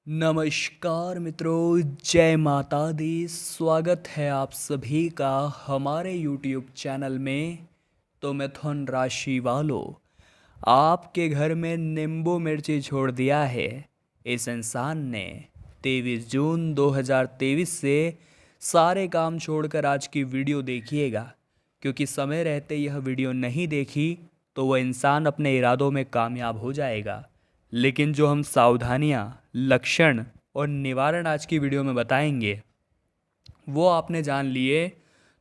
नमस्कार मित्रों, जय माता दी। स्वागत है आप सभी का हमारे YouTube चैनल में। तो मिथुन राशि वालों, आपके घर में नींबू मिर्ची छोड़ दिया है इस इंसान ने। 23 जून 2023 से सारे काम छोड़कर आज की वीडियो देखिएगा, क्योंकि समय रहते यह वीडियो नहीं देखी तो वह इंसान अपने इरादों में कामयाब हो जाएगा। लेकिन जो हम सावधानियाँ, लक्षण और निवारण आज की वीडियो में बताएंगे, वो आपने जान लिए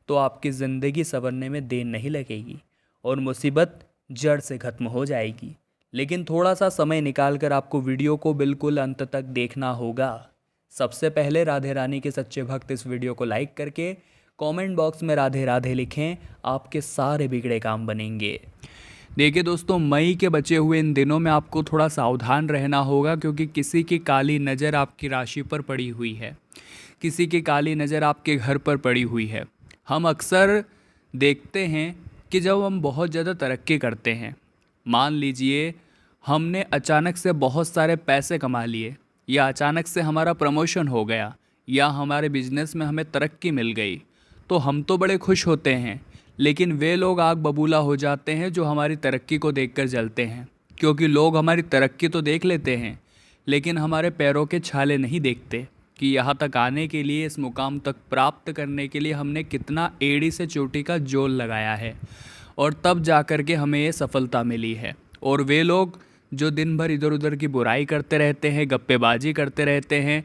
तो आपकी ज़िंदगी संवरने में देर नहीं लगेगी और मुसीबत जड़ से ख़त्म हो जाएगी। लेकिन थोड़ा सा समय निकाल कर आपको वीडियो को बिल्कुल अंत तक देखना होगा। सबसे पहले राधे रानी के सच्चे भक्त इस वीडियो को लाइक करके कमेंट बॉक्स में राधे राधे लिखें, आपके सारे बिगड़े काम बनेंगे। देखिए दोस्तों, मई के बचे हुए इन दिनों में आपको थोड़ा सावधान रहना होगा, क्योंकि किसी की काली नज़र आपकी राशि पर पड़ी हुई है, किसी की काली नज़र आपके घर पर पड़ी हुई है। हम अक्सर देखते हैं कि जब हम बहुत ज़्यादा तरक्की करते हैं, मान लीजिए हमने अचानक से बहुत सारे पैसे कमा लिए, या अचानक से हमारा प्रमोशन हो गया, या हमारे बिजनेस में हमें तरक्की मिल गई, तो हम तो बड़े खुश होते हैं। लेकिन वे लोग आग बबूला हो जाते हैं जो हमारी तरक्की को देखकर जलते हैं, क्योंकि लोग हमारी तरक्की तो देख लेते हैं लेकिन हमारे पैरों के छाले नहीं देखते कि यहाँ तक आने के लिए, इस मुकाम तक प्राप्त करने के लिए हमने कितना एड़ी से चोटी का जोल लगाया है, और तब जा कर के हमें ये सफलता मिली है। और वे लोग जो दिन भर इधर उधर की बुराई करते रहते हैं, गप्पेबाजी करते रहते हैं,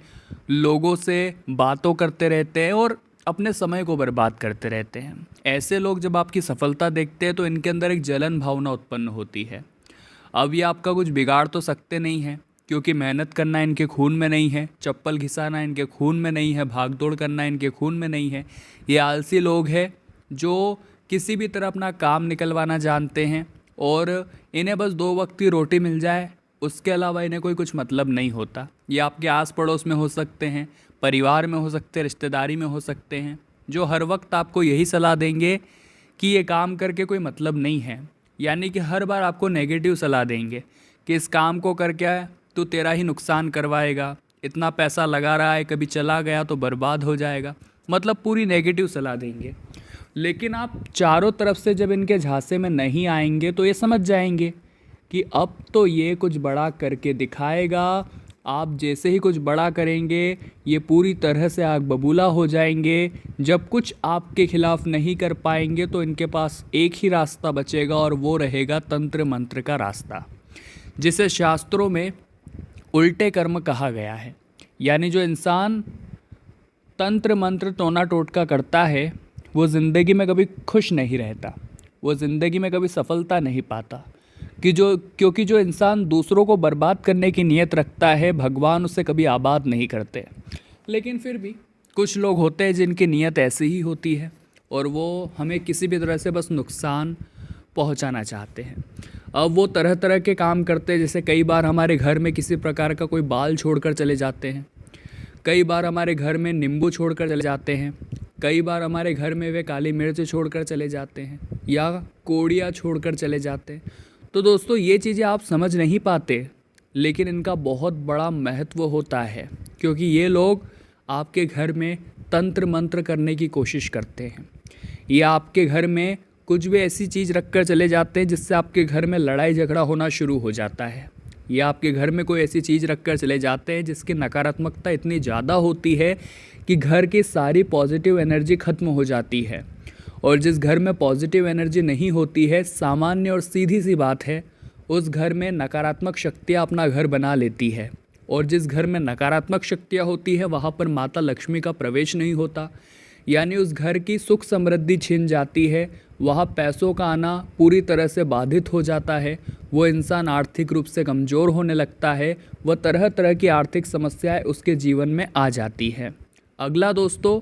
लोगों से बातों करते रहते हैं और अपने समय को बर्बाद करते रहते हैं, ऐसे लोग जब आपकी सफलता देखते हैं तो इनके अंदर एक जलन भावना उत्पन्न होती है। अब ये आपका कुछ बिगाड़ तो सकते नहीं हैं, क्योंकि मेहनत करना इनके खून में नहीं है, चप्पल घिसाना इनके खून में नहीं है, भाग दौड़ करना इनके खून में नहीं है। ये आलसी लोग हैं जो किसी भी तरह अपना काम निकलवाना जानते हैं, और इन्हें बस 2 वक्त की रोटी मिल जाए, उसके अलावा इन्हें कोई कुछ मतलब नहीं होता। ये आपके आस पड़ोस में हो सकते हैं, परिवार में हो सकते हैं, रिश्तेदारी में हो सकते हैं, जो हर वक्त आपको यही सलाह देंगे कि ये काम करके कोई मतलब नहीं है। यानी कि हर बार आपको नेगेटिव सलाह देंगे कि इस काम को करके तो तेरा ही नुकसान करवाएगा, इतना पैसा लगा रहा है, कभी चला गया तो बर्बाद हो जाएगा, मतलब पूरी नेगेटिव सलाह देंगे। लेकिन आप चारों तरफ से जब इनके झांसे में नहीं आएंगे तो ये समझ जाएंगे कि अब तो ये कुछ बड़ा करके दिखाएगा। आप जैसे ही कुछ बड़ा करेंगे ये पूरी तरह से आग बबूला हो जाएंगे। जब कुछ आपके खिलाफ नहीं कर पाएंगे तो इनके पास एक ही रास्ता बचेगा, और वो रहेगा तंत्र मंत्र का रास्ता, जिसे शास्त्रों में उल्टे कर्म कहा गया है। यानी जो इंसान तंत्र मंत्र टोना टोटका करता है वो ज़िंदगी में कभी खुश नहीं रहता, वो ज़िंदगी में कभी सफलता नहीं पाता, क्योंकि जो इंसान दूसरों को बर्बाद करने की नीयत रखता है, भगवान उसे कभी आबाद नहीं करते। लेकिन फिर भी कुछ लोग होते हैं जिनकी नीयत ऐसी ही होती है, और वो हमें किसी भी तरह से बस नुकसान पहुंचाना चाहते हैं। अब वो तरह तरह के काम करते हैं, जैसे कई बार हमारे घर में किसी प्रकार का कोई बाल छोड़कर चले जाते हैं, कई बार हमारे घर में नींबू छोड़कर चले जाते हैं, कई बार हमारे घर में वे काली मिर्च छोड़कर चले जाते हैं, या कोड़ियाँ छोड़कर चले जाते हैं। तो दोस्तों, ये चीज़ें आप समझ नहीं पाते, लेकिन इनका बहुत बड़ा महत्व होता है, क्योंकि ये लोग आपके घर में तंत्र मंत्र करने की कोशिश करते हैं, या आपके घर में कुछ भी ऐसी चीज़ रख कर चले जाते हैं जिससे आपके घर में लड़ाई झगड़ा होना शुरू हो जाता है, या आपके घर में कोई ऐसी चीज़ रख कर चले जाते हैं जिसकी नकारात्मकता इतनी ज़्यादा होती है कि घर की सारी पॉजिटिव एनर्जी ख़त्म हो जाती है। और जिस घर में पॉजिटिव एनर्जी नहीं होती है, सामान्य और सीधी सी बात है, उस घर में नकारात्मक शक्तियाँ अपना घर बना लेती है, और जिस घर में नकारात्मक शक्तियाँ होती है वहाँ पर माता लक्ष्मी का प्रवेश नहीं होता, यानी उस घर की सुख समृद्धि छिन जाती है, वहाँ पैसों का आना पूरी तरह से बाधित हो जाता है, वो इंसान आर्थिक रूप से कमज़ोर होने लगता है, वह तरह तरह की आर्थिक समस्याएं उसके जीवन में आ जाती है। अगला दोस्तों,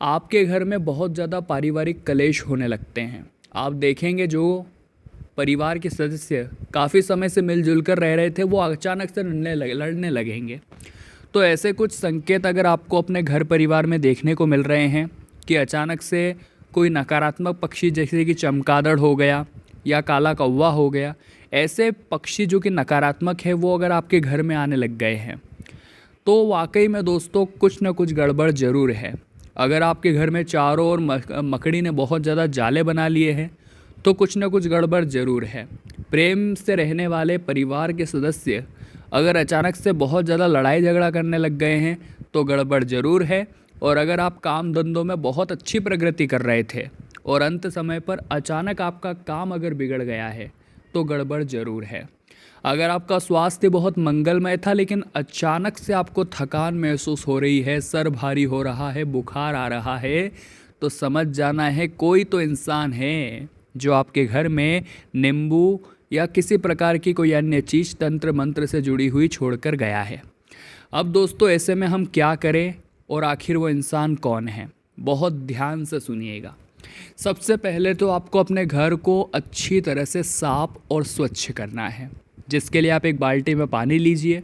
आपके घर में बहुत ज़्यादा पारिवारिक कलेश होने लगते हैं। आप देखेंगे जो परिवार के सदस्य काफ़ी समय से मिलजुल कर रह रहे थे, वो अचानक से लड़ने लगेंगे। तो ऐसे कुछ संकेत अगर आपको अपने घर परिवार में देखने को मिल रहे हैं कि अचानक से कोई नकारात्मक पक्षी जैसे कि चमगादड़ हो गया या काला कौवा हो गया, ऐसे पक्षी जो कि नकारात्मक है वो अगर आपके घर में आने लग गए हैं, तो वाकई में दोस्तों कुछ ना कुछ गड़बड़ ज़रूर है। अगर आपके घर में चारों ओर मकड़ी ने बहुत ज़्यादा जाले बना लिए हैं तो कुछ ना कुछ गड़बड़ ज़रूर है। प्रेम से रहने वाले परिवार के सदस्य अगर अचानक से बहुत ज़्यादा लड़ाई झगड़ा करने लग गए हैं तो गड़बड़ ज़रूर है। और अगर आप काम धंधों में बहुत अच्छी प्रगति कर रहे थे और अंत समय पर अचानक आपका काम अगर बिगड़ गया है तो गड़बड़ ज़रूर है। अगर आपका स्वास्थ्य बहुत मंगलमय था लेकिन अचानक से आपको थकान महसूस हो रही है, सर भारी हो रहा है, बुखार आ रहा है, तो समझ जाना है कोई तो इंसान है जो आपके घर में नींबू या किसी प्रकार की कोई अन्य चीज़ तंत्र मंत्र से जुड़ी हुई छोड़कर गया है। अब दोस्तों ऐसे में हम क्या करें और आखिर वो इंसान कौन है, बहुत ध्यान से सुनिएगा। सबसे पहले तो आपको अपने घर को अच्छी तरह से साफ और स्वच्छ करना है, जिसके लिए आप एक बाल्टी में पानी लीजिए,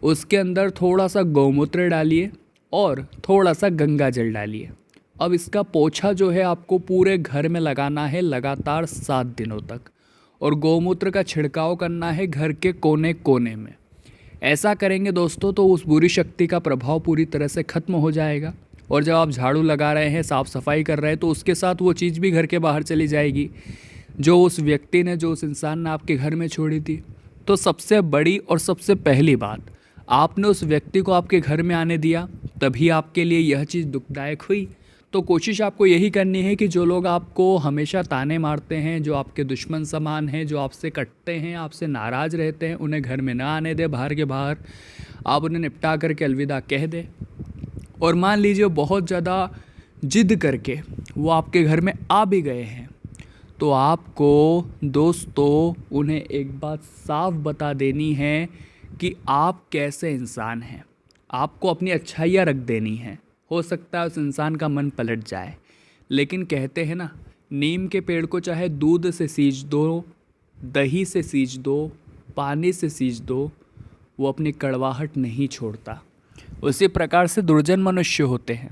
उसके अंदर थोड़ा सा गौमूत्र डालिए और थोड़ा सा गंगा जल डालिए। अब इसका पोछा जो है आपको पूरे घर में लगाना है लगातार 7 दिनों तक, और गौमूत्र का छिड़काव करना है घर के कोने कोने में। ऐसा करेंगे दोस्तों तो उस बुरी शक्ति का प्रभाव पूरी तरह से ख़त्म हो जाएगा। और जब आप झाड़ू लगा रहे हैं, साफ़ सफाई कर रहे हैं, तो उसके साथ वो चीज़ भी घर के बाहर चली जाएगी जो उस व्यक्ति ने, जो उस इंसान ने आपके घर में छोड़ी थी। तो सबसे बड़ी और सबसे पहली बात, आपने उस व्यक्ति को आपके घर में आने दिया, तभी आपके लिए यह चीज़ दुखदायक हुई। तो कोशिश आपको यही करनी है कि जो लोग आपको हमेशा ताने मारते हैं, जो आपके दुश्मन समान हैं, जो आपसे कटते हैं, आपसे नाराज़ रहते हैं, उन्हें घर में ना आने दें। बाहर के बाहर आप उन्हें निपटा करके अलविदा कह दें। और मान लीजिए बहुत ज़्यादा जिद करके वो आपके घर में आ भी गए हैं, तो आपको दोस्तों उन्हें एक बात साफ बता देनी है कि आप कैसे इंसान हैं। आपको अपनी अच्छाइयाँ रख देनी है। हो सकता है उस इंसान का मन पलट जाए, लेकिन कहते हैं ना, नीम के पेड़ को चाहे दूध से सींच दो, दही से सींच दो, पानी से सींच दो, वो अपनी कड़वाहट नहीं छोड़ता। उसी प्रकार से दुर्जन मनुष्य होते हैं।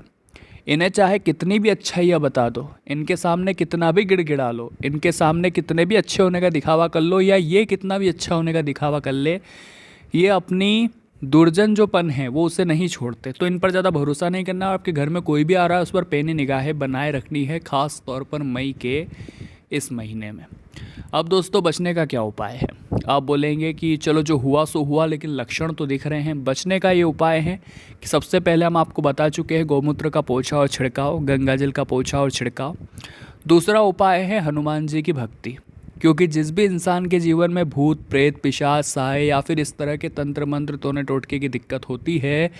इन्हें चाहे कितनी भी अच्छाइयाँ बता दो, इनके सामने कितना भी गिड़गिड़ा लो, इनके सामने कितने भी अच्छे होने का दिखावा कर लो, या ये कितना भी अच्छा होने का दिखावा कर ले, ये अपनी दुर्जन जो पन है वो उसे नहीं छोड़ते। तो इन पर ज़्यादा भरोसा नहीं करना। आपके घर में कोई भी आ रहा है उस पर पैनी निगाहें बनाए रखनी है, ख़ास तौर पर मई के इस महीने में। अब दोस्तों बचने का क्या उपाय है? आप बोलेंगे कि चलो जो हुआ सो हुआ, लेकिन लक्षण तो दिख रहे हैं। बचने का ये उपाय है कि सबसे पहले हम आपको बता चुके हैं गौमूत्र का पोछा और छिड़काव, गंगाजल का पोछा और छिड़काव। दूसरा उपाय है हनुमान जी की भक्ति, क्योंकि जिस भी इंसान के जीवन में भूत प्रेत पिशाच साए या फिर इस तरह के तंत्र मंत्र टोने टोटके की दिक्कत होती है,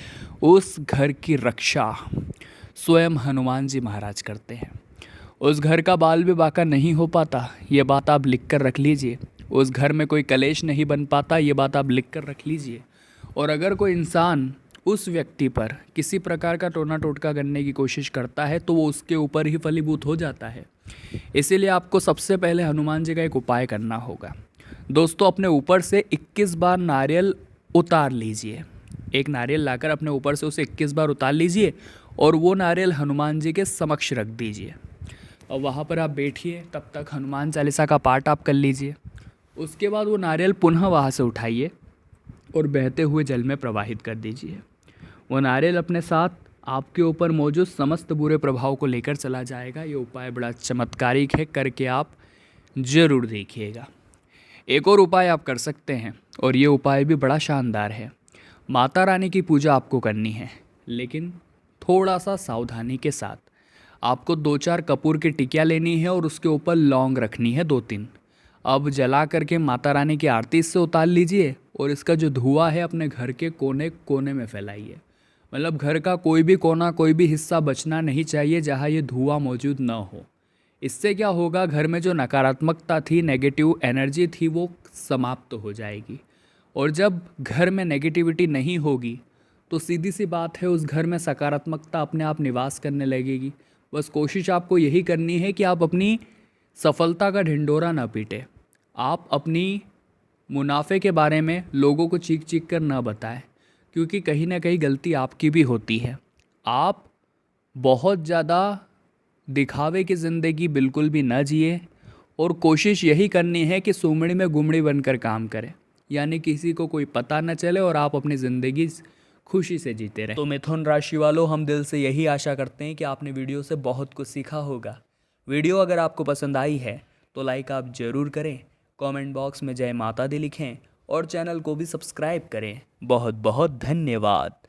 उस घर की रक्षा स्वयं हनुमान जी महाराज करते हैं। उस घर का बाल भी बाका नहीं हो पाता, ये बात आप लिख कर रख लीजिए। उस घर में कोई कलेश नहीं बन पाता, ये बात आप लिख कर रख लीजिए। और अगर कोई इंसान उस व्यक्ति पर किसी प्रकार का टोना टोटका करने की कोशिश करता है तो वो उसके ऊपर ही फलीभूत हो जाता है। इसीलिए आपको सबसे पहले हनुमान जी का एक उपाय करना होगा। दोस्तों अपने ऊपर से 21 बार नारियल उतार लीजिए। एक नारियल लाकर अपने ऊपर से उसे 21 बार उतार लीजिए और वो नारियल हनुमान जी के समक्ष रख दीजिए। और वहाँ पर आप बैठिए, तब तक हनुमान चालीसा का पाठ आप कर लीजिए। उसके बाद वो नारियल पुनः वहाँ से उठाइए और बहते हुए जल में प्रवाहित कर दीजिए। वो नारियल अपने साथ आपके ऊपर मौजूद समस्त बुरे प्रभाव को लेकर चला जाएगा। ये उपाय बड़ा चमत्कारिक है, करके आप ज़रूर देखिएगा। एक और उपाय आप कर सकते हैं और ये उपाय भी बड़ा शानदार है। माता रानी की पूजा आपको करनी है, लेकिन थोड़ा सा सावधानी के साथ। आपको 2-4 कपूर की टिकिया लेनी है और उसके ऊपर लौंग रखनी है 2-3। अब जला करके माता रानी की आरती इससे उतार लीजिए और इसका जो धुआं है अपने घर के कोने कोने में फैलाइए। मतलब घर का कोई भी कोना, कोई भी हिस्सा बचना नहीं चाहिए जहाँ ये धुआं मौजूद ना हो। इससे क्या होगा, घर में जो नकारात्मकता थी, नेगेटिव एनर्जी थी, वो समाप्त हो जाएगी। और जब घर में नेगेटिविटी नहीं होगी तो सीधी सी बात है, उस घर में सकारात्मकता अपने आप निवास करने लगेगी। बस कोशिश आपको यही करनी है कि आप अपनी सफलता का ढिंढोरा ना पीटे। आप अपनी मुनाफे के बारे में लोगों को चीख चीख कर ना बताएं, क्योंकि कहीं ना कहीं गलती आपकी भी होती है। आप बहुत ज़्यादा दिखावे की ज़िंदगी बिल्कुल भी ना जिए और कोशिश यही करनी है कि सुमड़ी में गुमड़ी बनकर काम करें, यानी किसी को कोई पता न चले और आप अपनी ज़िंदगी खुशी से जीते रहें। तो मिथुन राशि वालों, हम दिल से यही आशा करते हैं कि आपने वीडियो से बहुत कुछ सीखा होगा। वीडियो अगर आपको पसंद आई है तो लाइक आप ज़रूर करें, कमेंट बॉक्स में जय माता दी लिखें और चैनल को भी सब्सक्राइब करें। बहुत बहुत धन्यवाद।